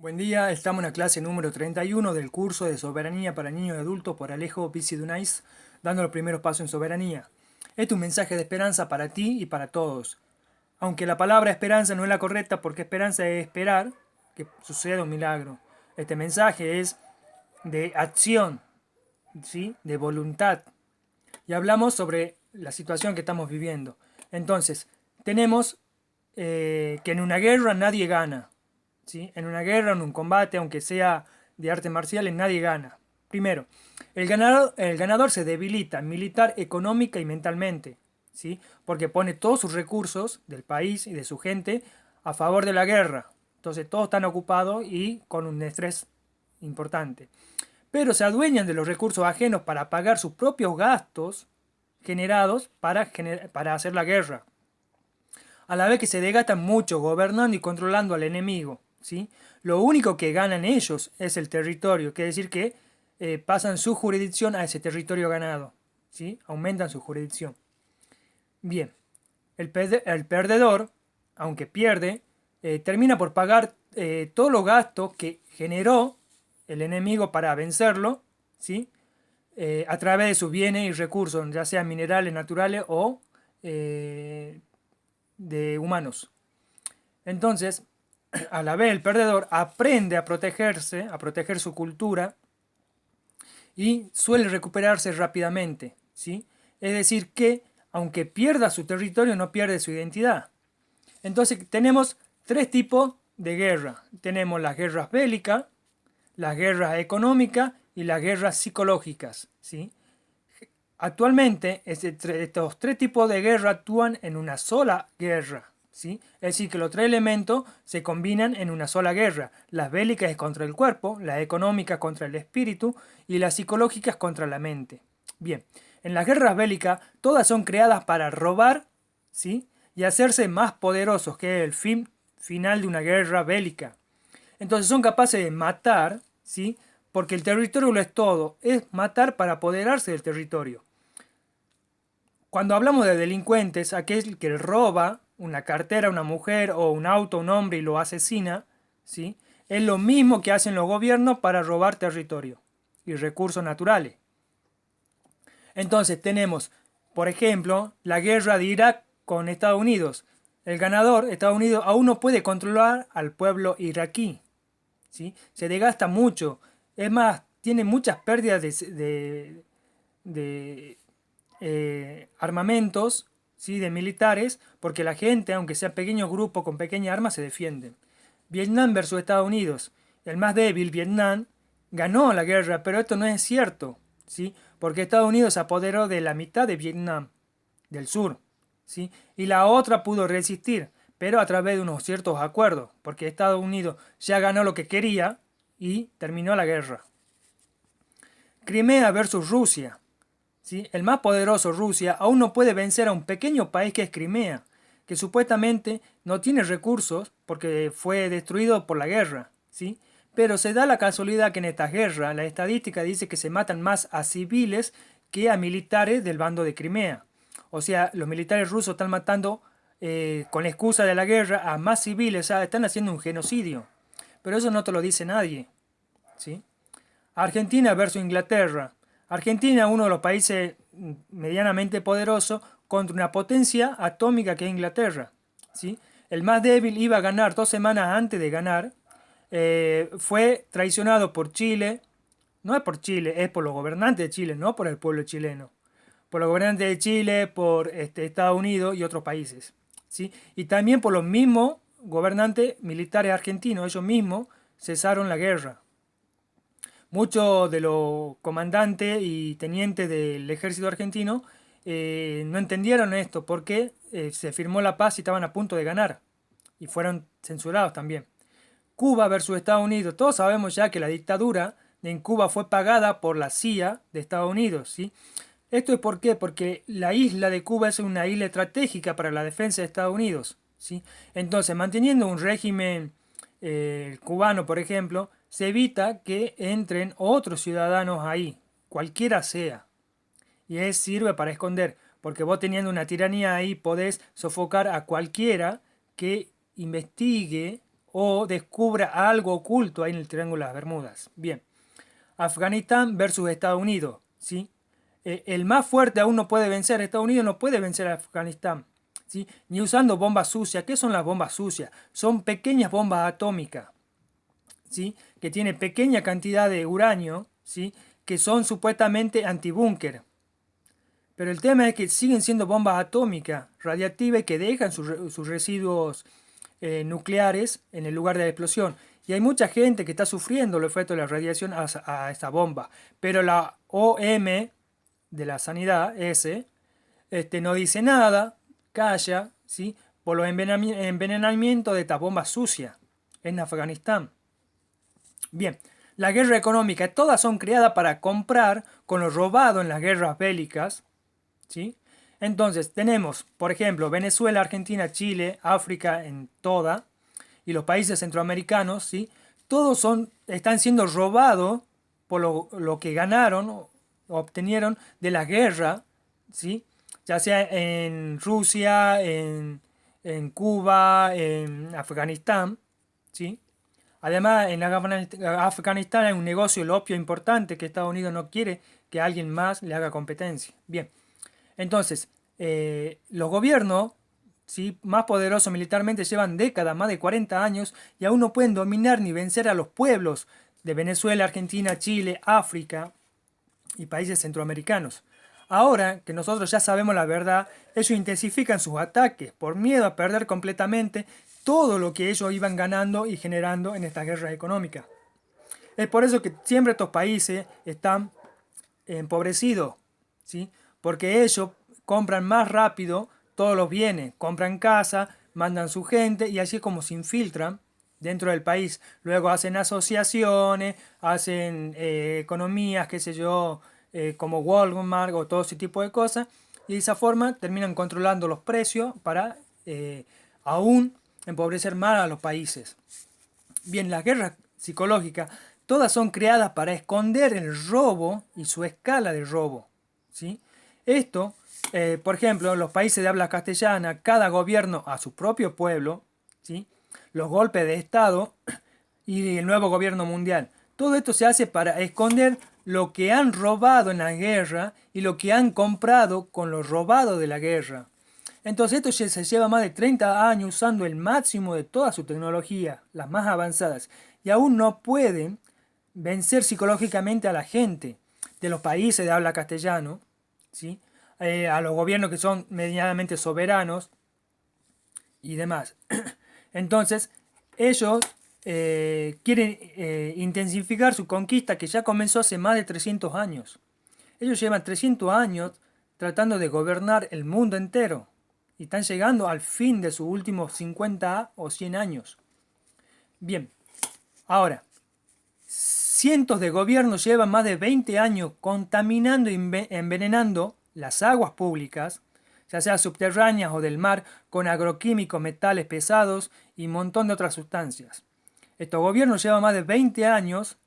Buen día, estamos en la clase número 31 del curso de Soberanía para Niños y Adultos por Alejo Dunais, dando los primeros pasos en soberanía. Este es un mensaje de esperanza para ti y para todos. Aunque la palabra esperanza no es la correcta porque esperanza es esperar que suceda un milagro. Este mensaje es de acción, ¿sí? De voluntad. Y hablamos sobre la situación que estamos viviendo. Entonces, tenemos que en una guerra nadie gana. ¿Sí? En una guerra, en un combate, aunque sea de artes marciales, nadie gana. Primero, el ganador se debilita militar, económica y mentalmente, ¿sí? Porque pone todos sus recursos del país y de su gente a favor de la guerra. Entonces todos están ocupados y con un estrés importante. Pero se adueñan de los recursos ajenos para pagar sus propios gastos generados para hacer la guerra, a la vez que se desgastan mucho gobernando y controlando al enemigo, ¿sí? Lo único que ganan ellos es el territorio, quiere decir que pasan su jurisdicción a ese territorio ganado, ¿sí? Aumentan su jurisdicción. Bien, el perdedor, aunque pierde, termina por pagar todos los gastos que generó el enemigo para vencerlo, ¿sí? A través de sus bienes y recursos, ya sean minerales naturales o de humanos. Entonces, a la vez el perdedor aprende a protegerse, a proteger su cultura y suele recuperarse rápidamente, ¿sí? Es decir que, aunque pierda su territorio, no pierde su identidad. Entonces, tenemos tres tipos de guerra. Tenemos las guerras bélicas, las guerras económicas y las guerras psicológicas, ¿sí? Actualmente, estos tres tipos de guerra actúan en una sola guerra, ¿sí? Es decir, que los tres elementos se combinan en una sola guerra. Las bélicas es contra el cuerpo, las económicas contra el espíritu y las psicológicas contra la mente. Bien, en las guerras bélicas todas son creadas para robar, ¿sí? Y hacerse más poderosos, que es el fin final de una guerra bélica. Entonces son capaces de matar, ¿sí? Porque el territorio lo es todo, es matar para apoderarse del territorio. Cuando hablamos de delincuentes, aquel que roba una cartera a una mujer o un auto a un hombre y lo asesina, ¿sí? Es lo mismo que hacen los gobiernos para robar territorio y recursos naturales. Entonces tenemos, por ejemplo, la guerra de Irak con Estados Unidos. El ganador, Estados Unidos, aún no puede controlar al pueblo iraquí, ¿sí? Se desgasta mucho. Es más, tiene muchas pérdidas de armamentos, ¿sí? De militares, porque la gente, aunque sea pequeños grupos con pequeñas armas, se defienden. Vietnam versus Estados Unidos. El más débil, Vietnam, ganó la guerra, pero esto no es cierto, ¿sí? Porque Estados Unidos se apoderó de la mitad de Vietnam, del sur, ¿sí? Y la otra pudo resistir, pero a través de unos ciertos acuerdos, porque Estados Unidos ya ganó lo que quería y terminó la guerra. Crimea versus Rusia. ¿Sí? El más poderoso, Rusia, aún no puede vencer a un pequeño país que es Crimea, que supuestamente no tiene recursos porque fue destruido por la guerra, ¿sí? Pero se da la casualidad que en esta guerra la estadística dice que se matan más a civiles que a militares del bando de Crimea. O sea, los militares rusos están matando con la excusa de la guerra a más civiles, o sea, están haciendo un genocidio. Pero eso no te lo dice nadie, ¿sí? Argentina versus Inglaterra. Argentina, uno de los países medianamente poderosos, contra una potencia atómica que es Inglaterra, ¿sí? El más débil iba a ganar 2 semanas antes de ganar. Fue traicionado por Chile. No es por Chile, es por los gobernantes de Chile, no por el pueblo chileno. Por los gobernantes de Chile, por Estados Unidos y otros países, ¿sí? Y también por los mismos gobernantes militares argentinos. Ellos mismos cesaron la guerra. Muchos de los comandantes y tenientes del ejército argentino no entendieron esto porque se firmó la paz y estaban a punto de ganar y fueron censurados también. Cuba versus Estados Unidos. Todos sabemos ya que la dictadura en Cuba fue pagada por la CIA de Estados Unidos, ¿sí? ¿Esto es por qué? Porque la isla de Cuba es una isla estratégica para la defensa de Estados Unidos, ¿sí? Entonces, manteniendo un régimen cubano, por ejemplo, se evita que entren otros ciudadanos ahí, cualquiera sea. Y sirve para esconder, porque vos teniendo una tiranía ahí podés sofocar a cualquiera que investigue o descubra algo oculto ahí en el Triángulo de las Bermudas. Bien, Afganistán versus Estados Unidos, ¿sí? El más fuerte aún no puede vencer, Estados Unidos no puede vencer a Afganistán, ¿sí? Ni usando bombas sucias. ¿Qué son las bombas sucias? Son pequeñas bombas atómicas, ¿sí? Que tienen pequeña cantidad de uranio, ¿sí? Que son supuestamente antibúnker. Pero el tema es que siguen siendo bombas atómicas, radiactivas, y que dejan sus residuos nucleares en el lugar de la explosión. Y hay mucha gente que está sufriendo los efectos de la radiación a esta bomba. Pero la OM de la sanidad, no dice nada, calla, ¿sí? Por los envenenamientos de estas bombas sucias en Afganistán. Bien, la guerra económica, todas son creadas para comprar con lo robado en las guerras bélicas, ¿sí? Entonces, tenemos, por ejemplo, Venezuela, Argentina, Chile, África en toda, y los países centroamericanos, ¿sí? Todos están siendo robados por lo que ganaron o obtenieron de la guerra, ¿sí? Ya sea en Rusia, en Cuba, en Afganistán, ¿sí? Además, en Afganistán hay un negocio del opio importante que Estados Unidos no quiere que alguien más le haga competencia. Bien, entonces, los gobiernos, ¿sí?, más poderosos militarmente llevan décadas, más de 40 años, y aún no pueden dominar ni vencer a los pueblos de Venezuela, Argentina, Chile, África y países centroamericanos. Ahora que nosotros ya sabemos la verdad, ellos intensifican sus ataques por miedo a perder completamente todo lo que ellos iban ganando y generando en estas guerras económicas. Es por eso que siempre estos países están empobrecidos, ¿sí? Porque ellos compran más rápido todos los bienes, compran casa, mandan su gente y así es como se infiltran dentro del país. Luego hacen asociaciones, hacen economías, qué sé yo, como Walmart o todo ese tipo de cosas, y de esa forma terminan controlando los precios para aún empobrecer más a los países. Bien, las guerras psicológicas todas son creadas para esconder el robo y su escala de robo, ¿sí? Esto, por ejemplo, en los países de habla castellana, cada gobierno a su propio pueblo, ¿sí? Los golpes de Estado y el nuevo gobierno mundial. Todo esto se hace para esconder lo que han robado en la guerra y lo que han comprado con lo robado de la guerra. Entonces esto ya se lleva más de 30 años usando el máximo de toda su tecnología, las más avanzadas, y aún no pueden vencer psicológicamente a la gente de los países de habla castellano, ¿sí? A los gobiernos que son medianamente soberanos y demás. Entonces, ellos quieren intensificar su conquista que ya comenzó hace más de 300 años. Ellos llevan 300 años tratando de gobernar el mundo entero y están llegando al fin de sus últimos 50 o 100 años. Bien, ahora, cientos de gobiernos llevan más de 20 años contaminando y envenenando las aguas públicas, ya sea subterráneas o del mar, con agroquímicos, metales pesados y un montón de otras sustancias. Estos gobiernos llevan más de 20 años,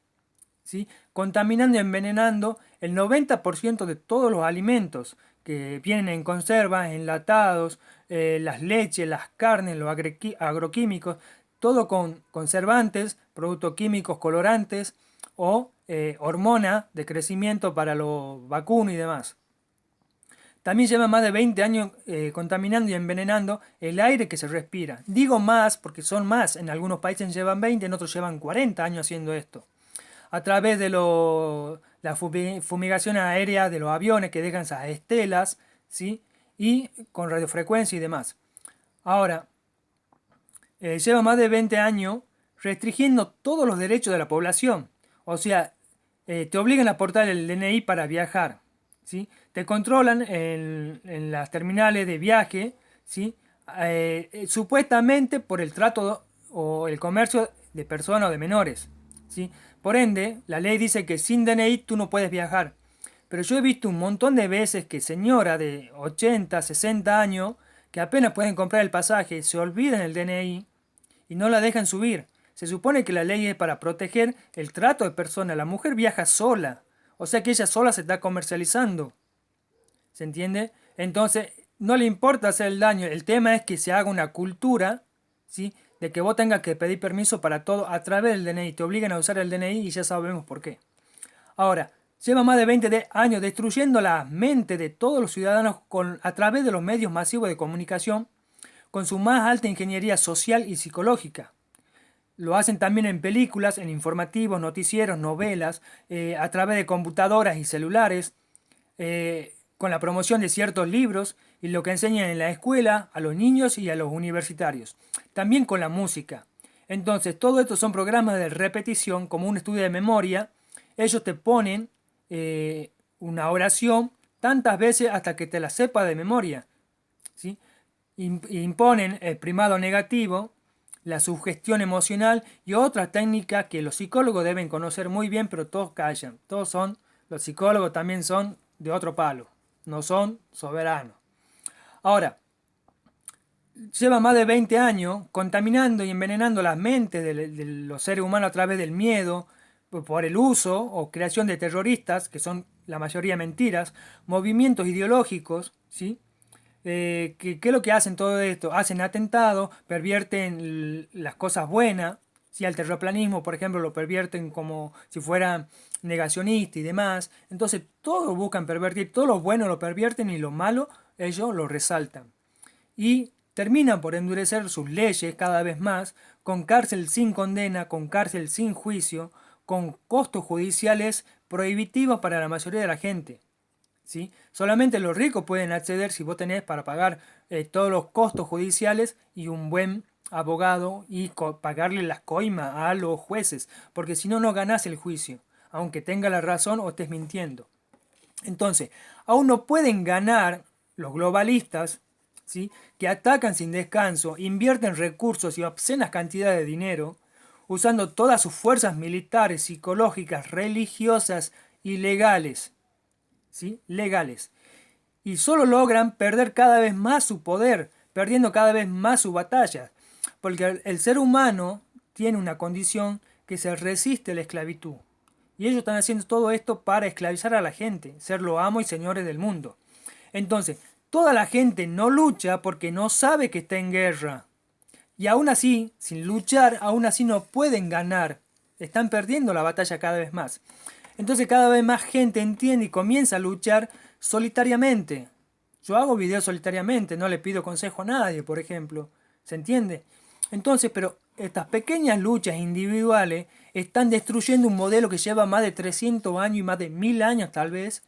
¿sí?, contaminando y envenenando el 90% de todos los alimentos que vienen en conservas, enlatados, las leches, las carnes, los agroquímicos, todo con conservantes, productos químicos, colorantes o hormonas de crecimiento para los vacunos y demás. También lleva más de 20 años contaminando y envenenando el aire que se respira. Digo más porque son más, en algunos países llevan 20, en otros llevan 40 años haciendo esto. A través de la fumigación aérea de los aviones que dejan esas estelas, ¿sí?, y con radiofrecuencia y demás. Ahora, lleva más de 20 años restringiendo todos los derechos de la población. O sea, te obligan a aportar el DNI para viajar, ¿sí? Te controlan en las terminales de viaje, ¿sí? Supuestamente por el trato o el comercio de personas o de menores, ¿sí? Por ende, la ley dice que sin DNI tú no puedes viajar. Pero yo he visto un montón de veces que señoras de 80, 60 años, que apenas pueden comprar el pasaje, se olvidan el DNI y no la dejan subir. Se supone que la ley es para proteger el trato de personas. La mujer viaja sola, o sea que ella sola se está comercializando. ¿Se entiende? Entonces, no le importa hacer el daño. El tema es que se haga una cultura, ¿sí?, de que vos tengas que pedir permiso para todo a través del DNI. Te obligan a usar el DNI y ya sabemos por qué. Ahora, lleva más de 20 años destruyendo la mente de todos los ciudadanos a través de los medios masivos de comunicación con su más alta ingeniería social y psicológica. Lo hacen también en películas, en informativos, noticieros, novelas, a través de computadoras y celulares, con la promoción de ciertos libros y lo que enseñan en la escuela a los niños y a los universitarios. También con la música. Entonces, todo esto son programas de repetición, como un estudio de memoria. Ellos te ponen una oración tantas veces hasta que te la sepa de memoria, ¿sí? Imponen el primado negativo, la sugestión emocional y otras técnicas que los psicólogos deben conocer muy bien, pero todos callan. Los psicólogos también son de otro palo, no son soberanos. Ahora, lleva más de 20 años contaminando y envenenando las mentes de los seres humanos a través del miedo, por el uso o creación de terroristas, que son la mayoría mentiras, movimientos ideológicos, ¿sí? ¿Qué es lo que hacen todo esto? Hacen atentados, pervierten las cosas buenas, ¿sí? Al terraplanismo, por ejemplo, lo pervierten como si fuera negacionista y demás. Entonces, todos buscan pervertir, todo lo bueno lo pervierten y lo malo ellos lo resaltan. Y terminan por endurecer sus leyes cada vez más, con cárcel sin condena, con cárcel sin juicio, con costos judiciales prohibitivos para la mayoría de la gente. ¿Sí? Solamente los ricos pueden acceder si vos tenés para pagar todos los costos judiciales y un buen abogado y pagarle las coimas a los jueces, porque si no, no ganás el juicio, aunque tenga la razón o estés mintiendo. Entonces, aún no pueden ganar los globalistas, ¿sí? Que atacan sin descanso, invierten recursos y obscenas cantidades de dinero, usando todas sus fuerzas militares, psicológicas, religiosas y legales, ¿sí? Legales. Y solo logran perder cada vez más su poder, perdiendo cada vez más su batalla. Porque el ser humano tiene una condición que se resiste a la esclavitud. Y ellos están haciendo todo esto para esclavizar a la gente, ser los amos y señores del mundo. Entonces, toda la gente no lucha porque no sabe que está en guerra. Y aún así, sin luchar, aún así no pueden ganar. Están perdiendo la batalla cada vez más. Entonces cada vez más gente entiende y comienza a luchar solitariamente. Yo hago videos solitariamente, no le pido consejo a nadie, por ejemplo. ¿Se entiende? Entonces, pero estas pequeñas luchas individuales están destruyendo un modelo que lleva más de 300 años y más de 1000 años tal vez,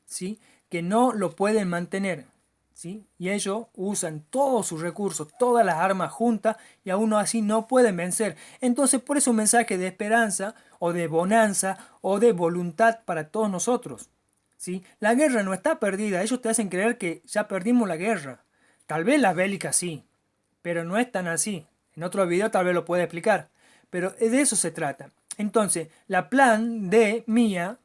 ¿sí? Que no lo pueden mantener, ¿sí? Y ellos usan todos sus recursos, todas las armas juntas y aún así no pueden vencer. Entonces, por eso un mensaje de esperanza o de bonanza o de voluntad para todos nosotros, ¿sí? La guerra no está perdida, ellos te hacen creer que ya perdimos la guerra. Tal vez la bélica sí, pero no es tan así. En otro video tal vez lo pueda explicar, pero de eso se trata. Entonces, la plan de Mía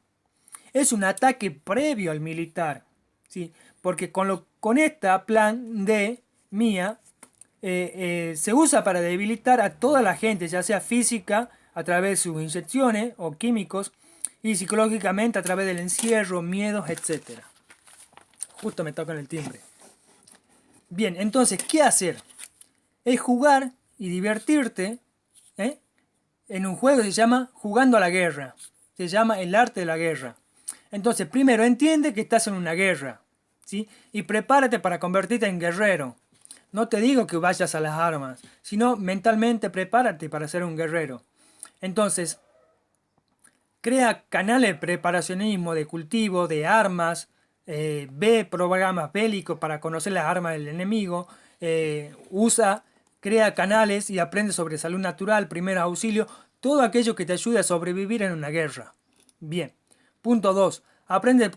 es un ataque previo al militar, ¿sí? Porque con esta plan de Mía se usa para debilitar a toda la gente, ya sea física a través de sus inyecciones o químicos y psicológicamente a través del encierro, miedos, etc. Justo me tocan el timbre. Bien, entonces, ¿qué hacer? Es jugar y divertirte, ¿eh? En un juego que se llama Jugando a la Guerra. Se llama El Arte de la Guerra. Entonces, primero entiende que estás en una guerra, ¿sí? Y prepárate para convertirte en guerrero. No te digo que vayas a las armas, sino mentalmente prepárate para ser un guerrero. Entonces, crea canales de preparacionismo, de cultivo, de armas, ve programas bélicos para conocer las armas del enemigo, crea canales y aprende sobre salud natural, primer auxilio, todo aquello que te ayude a sobrevivir en una guerra. Bien. Punto 2. Aprende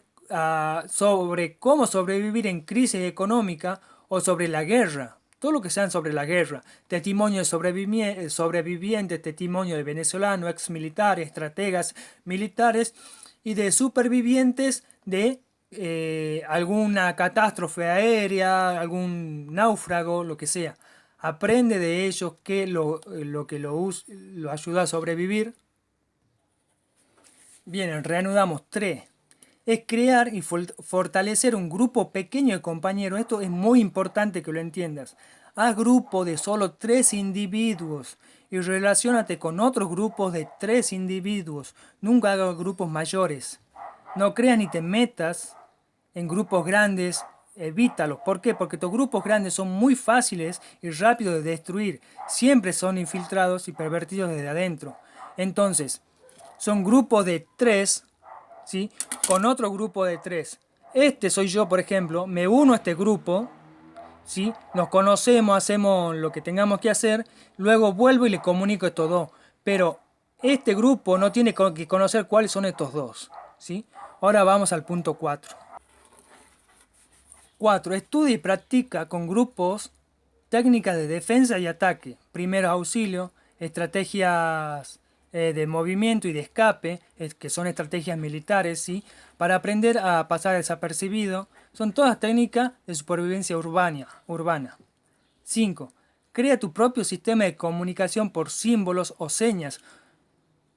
sobre cómo sobrevivir en crisis económica o sobre la guerra. Todo lo que sean sobre la guerra. Testimonio de sobrevivientes, testimonio de venezolanos, ex militares, estrategas militares y de supervivientes de alguna catástrofe aérea, algún náufrago, lo que sea. Aprende de ellos qué lo que lo ayuda a sobrevivir. Bien, reanudamos. 3. Es crear y fortalecer un grupo pequeño de compañeros. Esto es muy importante que lo entiendas. Haz grupo de solo 3 individuos y relaciónate con otros grupos de 3 individuos. Nunca hagas grupos mayores. No creas ni te metas en grupos grandes, evítalos. ¿Por qué? Porque estos grupos grandes son muy fáciles y rápidos de destruir. Siempre son infiltrados y pervertidos desde adentro. Entonces, son grupos de 3, ¿sí? Con otro grupo de 3. Este soy yo, por ejemplo, me uno a este grupo, ¿sí? Nos conocemos, hacemos lo que tengamos que hacer, luego vuelvo y le comunico a estos dos. Pero este grupo no tiene que conocer cuáles son estos dos, ¿sí? Ahora vamos al punto 4. 4. Estudia y practica con grupos técnicas de defensa y ataque, primeros auxilios, estrategias de movimiento y de escape, que son estrategias militares, ¿sí? Para aprender a pasar desapercibido. Son todas técnicas de supervivencia urbana. 5. Crea tu propio sistema de comunicación por símbolos o señas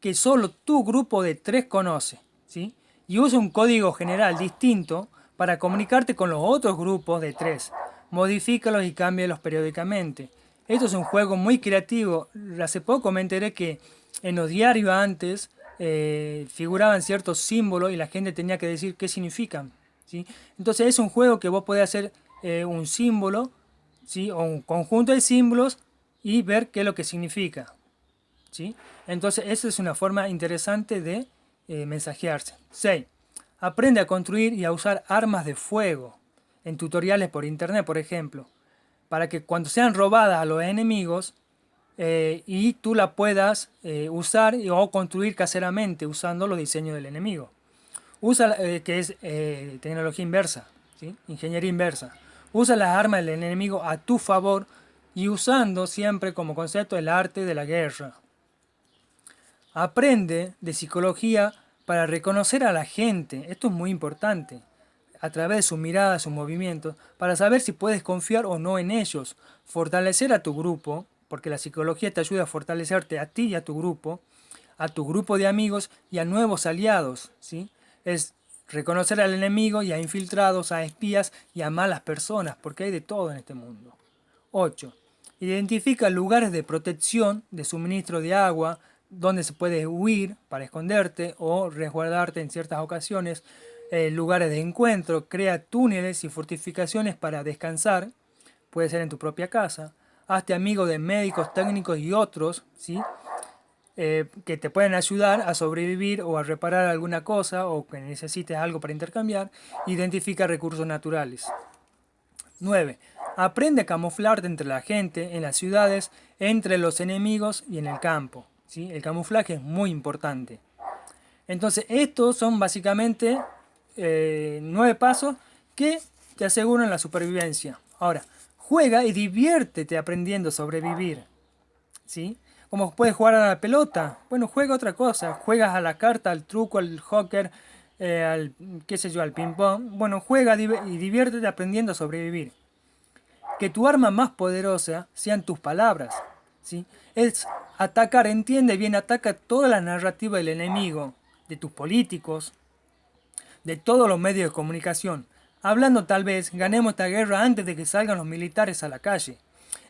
que solo tu grupo de 3 conoce, ¿sí? Y usa un código general distinto para comunicarte con los otros grupos de 3. Modifícalos y cámbialos periódicamente. Esto es un juego muy creativo. Hace poco me enteré que en los diarios antes figuraban ciertos símbolos y la gente tenía que decir qué significan, ¿sí? Entonces es un juego que vos podés hacer un símbolo, ¿sí? O un conjunto de símbolos y ver qué es lo que significa, ¿sí? Entonces esa es una forma interesante de mensajearse. 6. Aprende a construir y a usar armas de fuego en tutoriales por internet, por ejemplo, para que cuando sean robadas a los enemigos y tú la puedas usar o construir caseramente usando los diseños del enemigo. Usa, que es tecnología inversa, ¿sí? Ingeniería inversa. Usa las armas del enemigo a tu favor y usando siempre como concepto el arte de la guerra. Aprende de psicología para reconocer a la gente. Esto es muy importante. A través de sus miradas, sus movimientos, para saber si puedes confiar o no en ellos. Fortalecer a tu grupo, porque la psicología te ayuda a fortalecerte a ti y a tu grupo de amigos y a nuevos aliados, ¿sí? Es reconocer al enemigo y a infiltrados, a espías y a malas personas, porque hay de todo en este mundo. 8. Identifica lugares de protección, de suministro de agua, donde se puede huir para esconderte o resguardarte en ciertas ocasiones, lugares de encuentro, crea túneles y fortificaciones para descansar, puede ser en tu propia casa, hazte amigo de médicos, técnicos y otros, ¿sí? Que te pueden ayudar a sobrevivir o a reparar alguna cosa o que necesites algo para intercambiar, identifica recursos naturales. 9. Aprende a camuflarte entre la gente, en las ciudades, entre los enemigos y en el campo, ¿sí? El camuflaje es muy importante. Entonces, estos son básicamente 9 pasos que te aseguran la supervivencia. Ahora, juega y diviértete aprendiendo a sobrevivir, ¿sí? Como puedes jugar a la pelota, bueno, juega otra cosa. Juegas a la carta, al truco, al hockey, al, qué sé yo, al ping pong. Bueno, juega y diviértete aprendiendo a sobrevivir. Que tu arma más poderosa sean tus palabras, ¿sí? Es atacar, entiende bien, ataca toda la narrativa del enemigo, de tus políticos, de todos los medios de comunicación. Hablando tal vez, ganemos esta guerra antes de que salgan los militares a la calle.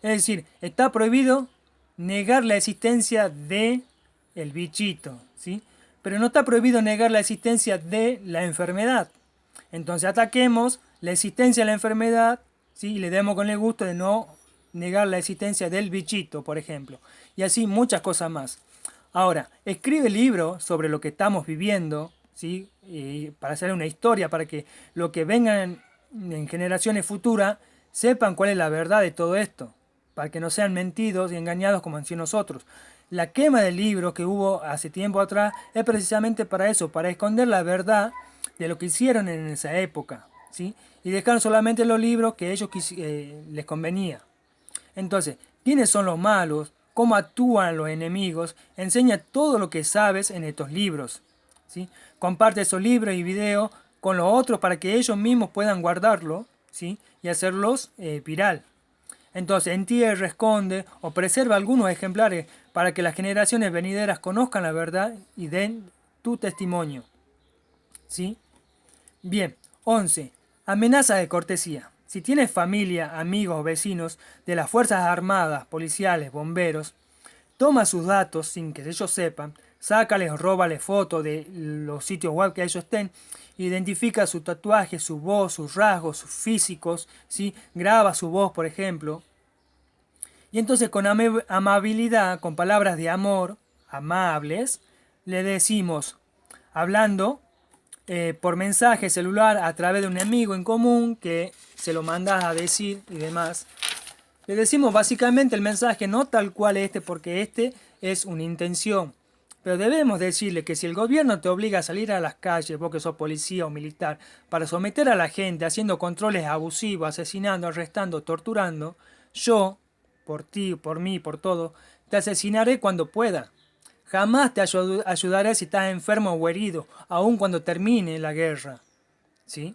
Es decir, está prohibido negar la existencia de el bichito, ¿sí? Pero no está prohibido negar la existencia de la enfermedad. Entonces ataquemos la existencia de la enfermedad, ¿sí? Y le demos con el gusto de no negar la existencia del bichito, por ejemplo. Y así muchas cosas más. Ahora, escribe libros sobre lo que estamos viviendo, ¿sí? Y para hacer una historia, para que lo que vengan en generaciones futuras sepan cuál es la verdad de todo esto, para que no sean mentidos y engañados como han sido nosotros. La quema de libros que hubo hace tiempo atrás es precisamente para eso, para esconder la verdad de lo que hicieron en esa época, ¿sí? Y dejaron solamente los libros que ellos les convenía. Entonces, ¿quiénes son los malos? ¿Cómo actúan los enemigos? Enseña todo lo que sabes en estos libros, ¿sí? Comparte esos libros y videos con los otros para que ellos mismos puedan guardarlo, ¿sí? Y hacerlos viral. Entonces, entierra, esconde o preserva algunos ejemplares para que las generaciones venideras conozcan la verdad y den tu testimonio, ¿sí? Bien, 11. Amenaza de cortesía. Si tienes familia, amigos, vecinos de las Fuerzas Armadas, policiales, bomberos, toma sus datos sin que ellos sepan, sácales o róbales fotos de los sitios web que ellos estén, identifica su tatuaje, su voz, sus rasgos, sus físicos, ¿sí? Graba su voz, por ejemplo. Y entonces con amabilidad, con palabras de amor, amables, le decimos, hablando por mensaje celular a través de un amigo en común que se lo mandas a decir y demás. Le decimos básicamente el mensaje, no tal cual porque este es una intención. Pero debemos decirle que si el gobierno te obliga a salir a las calles, vos que sos policía o militar, para someter a la gente, haciendo controles abusivos, asesinando, arrestando, torturando, yo, por ti, por mí, por todo, te asesinaré cuando pueda. Jamás te ayudaré si estás enfermo o herido, aun cuando termine la guerra. ¿Sí?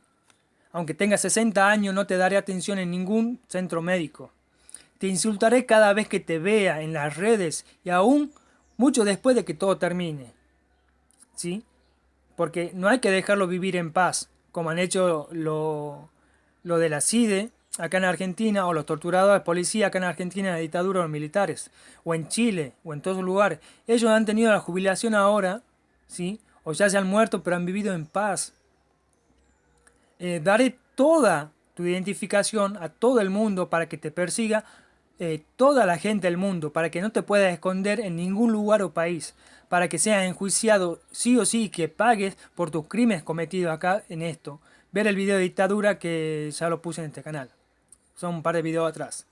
Aunque tengas 60 años, no te daré atención en ningún centro médico. Te insultaré cada vez que te vea en las redes y aún mucho después de que todo termine. ¿Sí? Porque no hay que dejarlo vivir en paz, como han hecho lo de la CIDE acá en Argentina, o los torturadores de policía acá en Argentina, en la dictadura, o los militares, o en Chile, o en todos los lugares. Ellos han tenido la jubilación ahora, ¿sí? O ya se han muerto, pero han vivido en paz. Daré toda tu identificación a todo el mundo para que te persiga toda la gente del mundo, para que no te puedas esconder en ningún lugar o país, para que seas enjuiciado sí o sí, que pagues por tus crímenes cometidos acá en esto. Ver el video de dictadura que ya lo puse en este canal. Son un par de videos atrás.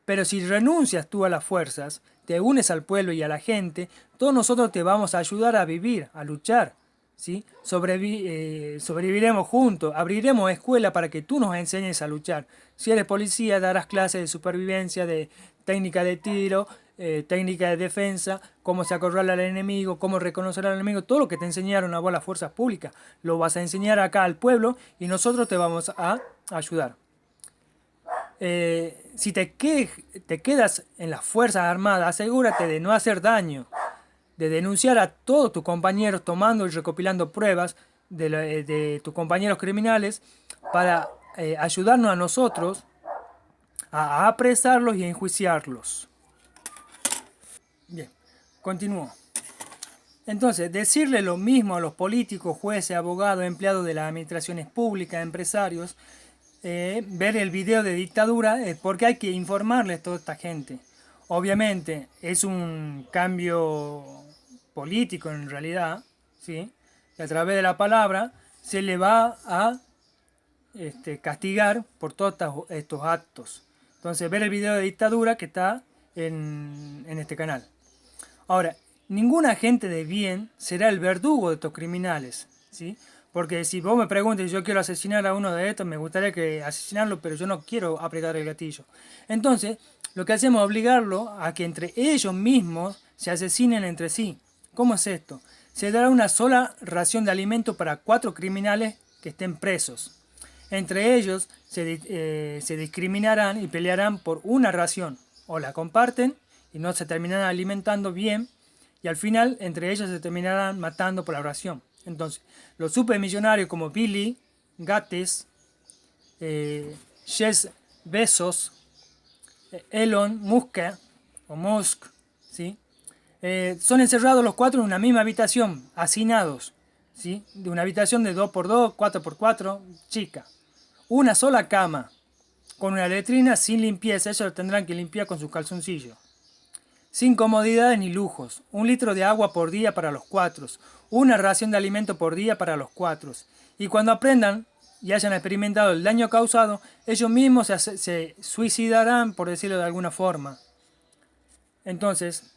Pero si renuncias tú a las fuerzas, te unes al pueblo y a la gente, todos nosotros te vamos a ayudar a vivir, a luchar. ¿Sí? Sobreviviremos juntos, abriremos escuela para que tú nos enseñes a luchar. Si eres policía, darás clases de supervivencia, de técnica de tiro, técnica de defensa, cómo se acorrala al enemigo, cómo reconocer al enemigo, todo lo que te enseñaron a vos las fuerzas públicas, lo vas a enseñar acá al pueblo y nosotros te vamos a ayudar. Si te quedas en las Fuerzas Armadas, asegúrate de no hacer daño, de denunciar a todos tus compañeros tomando y recopilando pruebas de tus compañeros criminales para ayudarnos a nosotros a apresarlos y a enjuiciarlos. Bien, continúo. Entonces, decirle lo mismo a los políticos, jueces, abogados, empleados de las administraciones públicas, empresarios, ver el video de dictadura, porque hay que informarles a toda esta gente. Obviamente es un cambio político en realidad, ¿sí? Y a través de la palabra se le va a castigar por todos estos actos. Entonces ver el video de dictadura que está en este canal. Ahora, ningún agente de bien será el verdugo de estos criminales, ¿sí? Porque si vos me preguntas si yo quiero asesinar a uno de estos, me gustaría que asesinarlo, pero yo no quiero apretar el gatillo. Entonces, lo que hacemos es obligarlo a que entre ellos mismos se asesinen entre sí. ¿Cómo es esto? Se dará una sola ración de alimento para 4 criminales que estén presos. Entre ellos se discriminarán y pelearán por una ración. O la comparten y no se terminarán alimentando bien, y al final entre ellos se terminarán matando por la ración. Entonces, los supermillonarios como Billy Gates, Jeff Bezos, Elon Musk, o Musk, ¿sí? Son encerrados los 4 en una misma habitación, hacinados, ¿sí? De una habitación de 2x2, 4x4, chica. Una sola cama, con una letrina sin limpieza, ellos lo tendrán que limpiar con sus calzoncillos. Sin comodidades ni lujos, 1 litro de agua por día para los 4, una ración de alimento por día para los 4. Y cuando aprendan y hayan experimentado el daño causado, ellos mismos se suicidarán, por decirlo de alguna forma. Entonces,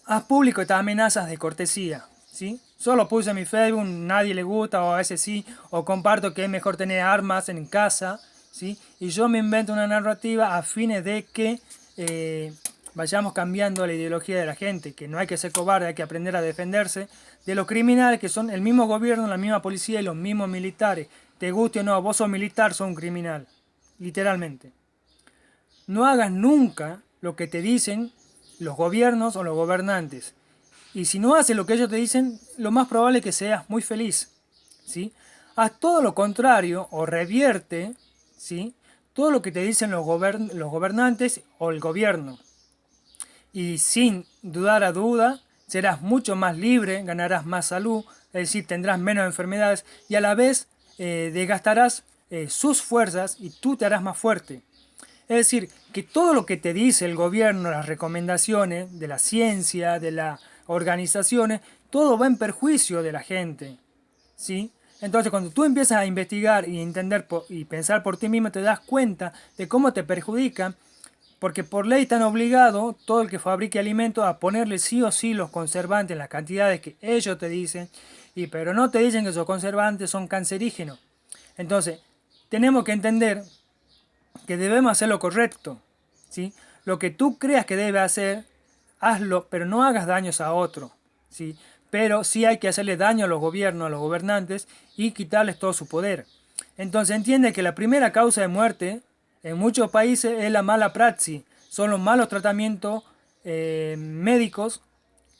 haz público estas amenazas de cortesía, ¿sí? Solo puse en mi Facebook, nadie le gusta, o a veces sí, o comparto que es mejor tener armas en casa, ¿sí? Y yo me invento una narrativa a fines de que vayamos cambiando la ideología de la gente, que no hay que ser cobarde, hay que aprender a defenderse de los criminales que son el mismo gobierno, la misma policía y los mismos militares. Te guste o no, vos sos militar, sos un criminal, literalmente. No hagas nunca lo que te dicen los gobiernos o los gobernantes. Y si no haces lo que ellos te dicen, lo más probable es que seas muy feliz, ¿sí? Haz todo lo contrario o revierte, ¿sí? Todo lo que te dicen los gobernantes o el gobierno. Y sin dudar a duda, serás mucho más libre, ganarás más salud, es decir, tendrás menos enfermedades y a la vez desgastarás sus fuerzas y tú te harás más fuerte. Es decir, que todo lo que te dice el gobierno, las recomendaciones de la ciencia, de las organizaciones, todo va en perjuicio de la gente, ¿sí? Entonces, cuando tú empiezas a investigar y entender y pensar por ti mismo, te das cuenta de cómo te perjudican, porque por ley están obligados todo el que fabrique alimentos a ponerle sí o sí los conservantes en las cantidades que ellos te dicen, pero no te dicen que esos conservantes son cancerígenos. Entonces, tenemos que entender que debemos hacer lo correcto, ¿sí? Lo que tú creas que debe hacer, hazlo, pero no hagas daños a otro, ¿sí? Pero sí hay que hacerle daño a los gobiernos, a los gobernantes y quitarles todo su poder. Entonces entiende que la primera causa de muerte en muchos países es la mala praxis, son los malos tratamientos médicos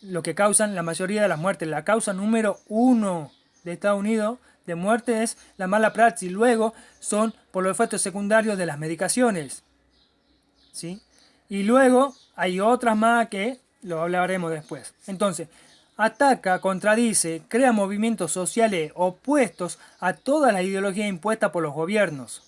lo que causan la mayoría de las muertes. La causa número uno de Estados Unidos de muerte es la mala praxis. Luego son por los efectos secundarios de las medicaciones, ¿sí? Y luego hay otras más que lo hablaremos después. Entonces, ataca, contradice, crea movimientos sociales opuestos a toda la ideología impuesta por los gobiernos.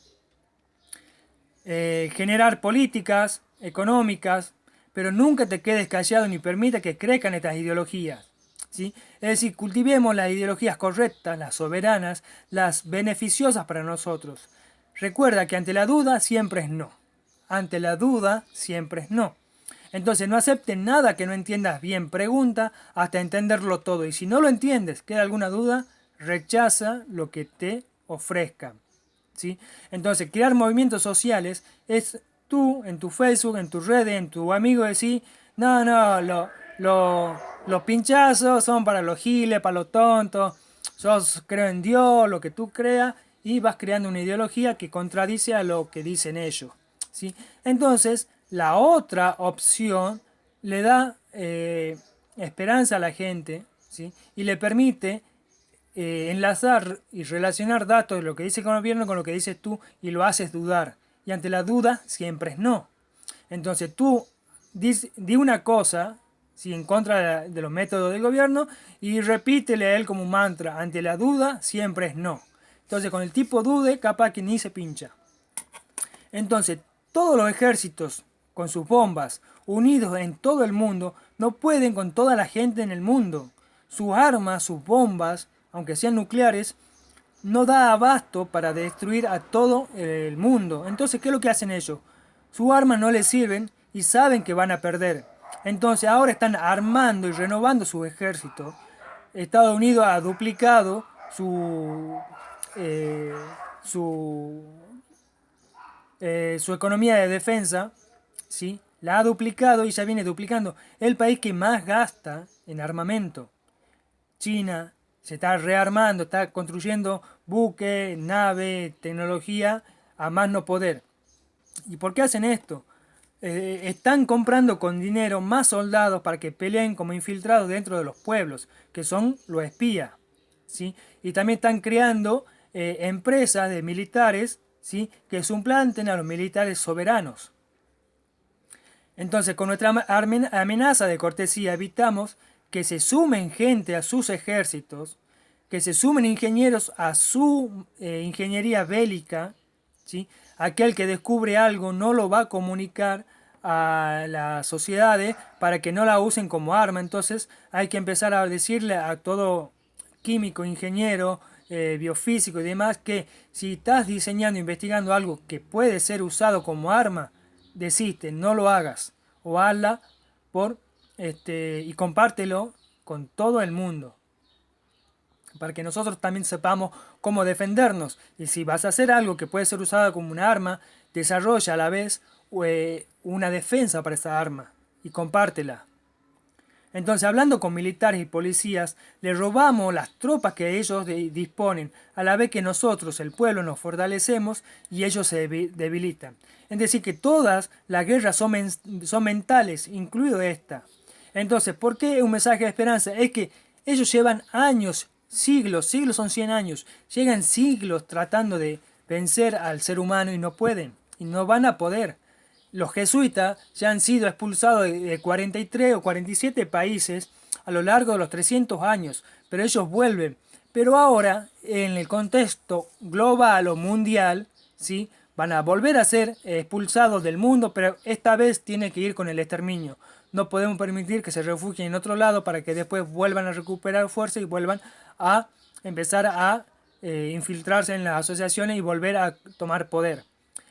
Generar políticas económicas, pero nunca te quedes callado ni permita que crezcan estas ideologías, ¿sí? Es decir, cultivemos las ideologías correctas, las soberanas, las beneficiosas para nosotros. Recuerda que ante la duda siempre es no. Ante la duda siempre es no. Entonces no aceptes nada que no entiendas bien, pregunta hasta entenderlo todo. Y si no lo entiendes, queda alguna duda, rechaza lo que te ofrezca, ¿sí? Entonces, crear movimientos sociales es tú en tu Facebook, en tus redes, en tu amigo decir, no, no, los pinchazos son para los giles, para los tontos, yo creo en Dios, lo que tú creas, y vas creando una ideología que contradice a lo que dicen ellos, ¿sí? Entonces, la otra opción le da esperanza a la gente, ¿sí? Y le permite enlazar y relacionar datos de lo que dice el gobierno con lo que dices tú y lo haces dudar. Y ante la duda siempre es no. Entonces tú di una cosa, ¿sí? En contra de los métodos del gobierno y repítele a él como un mantra. Ante la duda siempre es no. Entonces con el tipo dude capaz que ni se pincha. Entonces todos los ejércitos con sus bombas unidos en todo el mundo no pueden con toda la gente en el mundo. Sus armas, sus bombas, aunque sean nucleares, no da abasto para destruir a todo el mundo. Entonces, ¿qué es lo que hacen ellos? Sus armas no les sirven y saben que van a perder. Entonces, ahora están armando y renovando su ejército. Estados Unidos ha duplicado eh, su, su economía de defensa, ¿sí? La ha duplicado y ya viene duplicando. El país que más gasta en armamento. China se está rearmando, está construyendo buques, naves, tecnología a más no poder. ¿Y por qué hacen esto? Están comprando con dinero más soldados para que peleen como infiltrados dentro de los pueblos, que son los espías, ¿sí? Y también están creando empresas de militares, ¿sí? Que suplanten a los militares soberanos. Entonces, con nuestra amenaza de cortesía evitamos que se sumen gente a sus ejércitos, que se sumen ingenieros a su ingeniería bélica, ¿sí? Aquel que descubre algo no lo va a comunicar a las sociedades para que no la usen como arma. Entonces hay que empezar a decirle a todo químico, ingeniero, biofísico y demás que si estás diseñando, investigando algo que puede ser usado como arma, desiste, no lo hagas o hazla por y compártelo con todo el mundo para que nosotros también sepamos cómo defendernos. Y si vas a hacer algo que puede ser usado como una arma, desarrolla a la vez una defensa para esa arma y compártela. Entonces, hablando con militares y policías, le robamos las tropas que ellos disponen, a la vez que nosotros, el pueblo, nos fortalecemos y ellos se debilitan. Es decir, que todas las guerras son mentales, incluido esta. Entonces, ¿por qué un mensaje de esperanza? Es que ellos llevan años, siglos son 100 años, llegan siglos tratando vencer al ser humano y no pueden, y no van a poder. Los jesuitas ya han sido expulsados de 43 o 47 países a lo largo de los 300 años, pero ellos vuelven. Pero ahora, en el contexto global o mundial, ¿sí? Van a volver a ser expulsados del mundo, pero esta vez tiene que ir con el exterminio. No podemos permitir que se refugien en otro lado para que después vuelvan a recuperar fuerza y vuelvan a empezar a infiltrarse en las asociaciones y volver a tomar poder.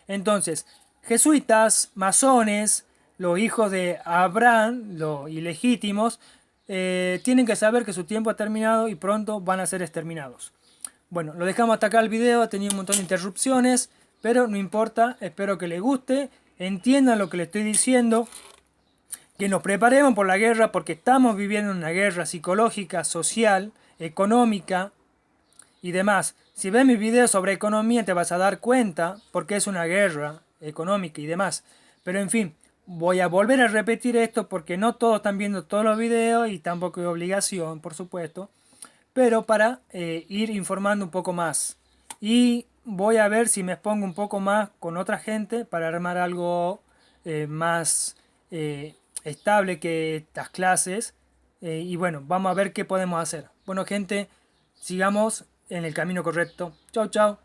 Entonces, jesuitas, masones, los hijos de Abraham, los ilegítimos, tienen que saber que su tiempo ha terminado y pronto van a ser exterminados. Bueno, lo dejamos hasta acá el video, ha tenido un montón de interrupciones, pero no importa, espero que les guste, entiendan lo que les estoy diciendo, que nos preparemos por la guerra porque estamos viviendo una guerra psicológica, social, económica y demás. Si ves mis videos sobre economía te vas a dar cuenta porque es una guerra económica y demás. Pero en fin, voy a volver a repetir esto porque no todos están viendo todos los videos y tampoco es obligación, por supuesto. Pero para ir informando un poco más. Y voy a ver si me expongo un poco más con otra gente para armar algo más estable que estas clases. Y bueno, vamos a ver qué podemos hacer. Bueno, gente, sigamos en el camino correcto. Chau, chau.